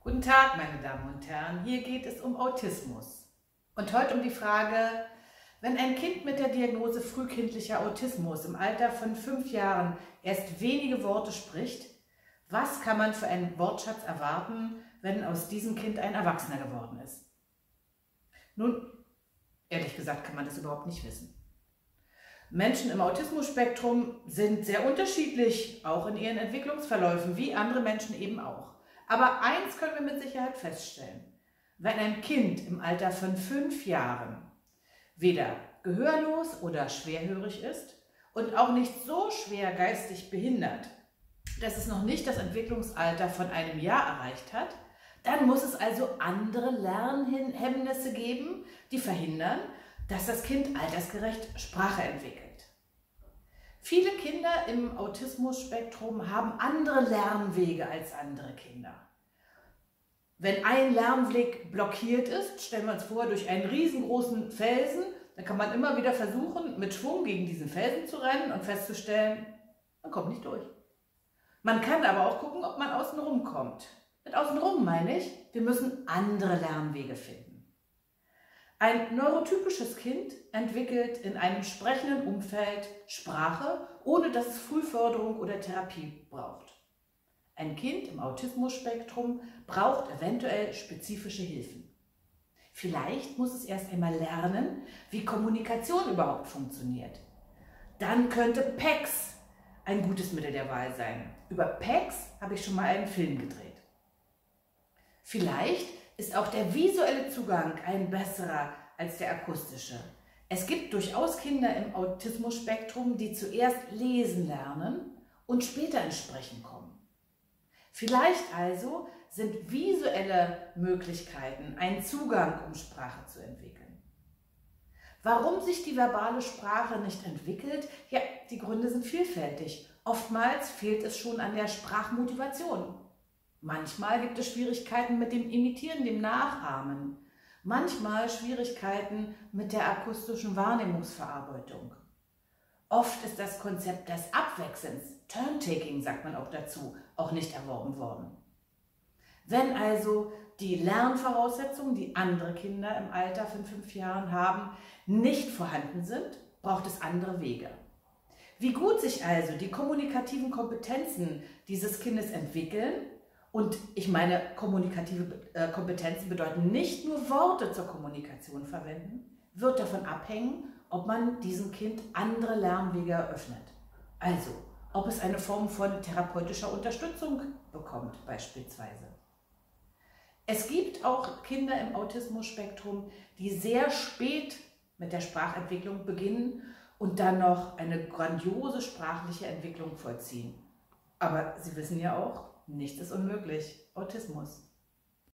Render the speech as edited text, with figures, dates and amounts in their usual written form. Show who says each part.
Speaker 1: Guten Tag, meine Damen und Herren. Hier geht es um Autismus. Und heute um die Frage, wenn ein Kind mit der Diagnose frühkindlicher Autismus im Alter von 5 Jahren erst wenige Worte spricht, was kann man für einen Wortschatz erwarten, wenn aus diesem Kind ein Erwachsener geworden ist? Nun, ehrlich gesagt kann man das überhaupt nicht wissen. Menschen im Autismus-Spektrum sind sehr unterschiedlich, auch in ihren Entwicklungsverläufen, wie andere Menschen eben auch. Aber eins können wir mit Sicherheit feststellen: Wenn ein Kind im Alter von 5 Jahren weder gehörlos oder schwerhörig ist und auch nicht so schwer geistig behindert, dass es noch nicht das Entwicklungsalter von einem Jahr erreicht hat, dann muss es also andere Lernhemmnisse geben, die verhindern, dass das Kind altersgerecht Sprache entwickelt. Viele Kinder im Autismus-Spektrum haben andere Lernwege als andere Kinder. Wenn ein Lernweg blockiert ist, stellen wir uns vor, durch einen riesengroßen Felsen, dann kann man immer wieder versuchen, mit Schwung gegen diesen Felsen zu rennen und festzustellen, man kommt nicht durch. Man kann aber auch gucken, ob man außenrum kommt. Mit außenrum meine ich, wir müssen andere Lernwege finden. Ein neurotypisches Kind entwickelt in einem sprechenden Umfeld Sprache, ohne dass es Frühförderung oder Therapie braucht. Ein Kind im Autismus-Spektrum braucht eventuell spezifische Hilfen. Vielleicht muss es erst einmal lernen, wie Kommunikation überhaupt funktioniert. Dann könnte PECS ein gutes Mittel der Wahl sein. Über PECS habe ich schon mal einen Film gedreht. Vielleicht ist auch der visuelle Zugang ein besserer als der akustische. Es gibt durchaus Kinder im Autismus-Spektrum, die zuerst lesen lernen und später ins Sprechen kommen. Vielleicht also sind visuelle Möglichkeiten ein Zugang, um Sprache zu entwickeln. Warum sich die verbale Sprache nicht entwickelt? Ja, die Gründe sind vielfältig. Oftmals fehlt es schon an der Sprachmotivation. Manchmal gibt es Schwierigkeiten mit dem Imitieren, dem Nachahmen. Manchmal Schwierigkeiten mit der akustischen Wahrnehmungsverarbeitung. Oft ist das Konzept des Abwechselns, Turn-Taking sagt man auch dazu, auch nicht erworben worden. Wenn also die Lernvoraussetzungen, die andere Kinder im Alter von 5 Jahren haben, nicht vorhanden sind, braucht es andere Wege. Wie gut sich also die kommunikativen Kompetenzen dieses Kindes entwickeln, und ich meine, kommunikative Kompetenzen bedeuten nicht nur Worte zur Kommunikation verwenden, wird davon abhängen, ob man diesem Kind andere Lernwege eröffnet. Also, ob es eine Form von therapeutischer Unterstützung bekommt beispielsweise. Es gibt auch Kinder im Autismus-Spektrum, die sehr spät mit der Sprachentwicklung beginnen und dann noch eine grandiose sprachliche Entwicklung vollziehen. Aber Sie wissen ja auch, nichts ist unmöglich. Autismus.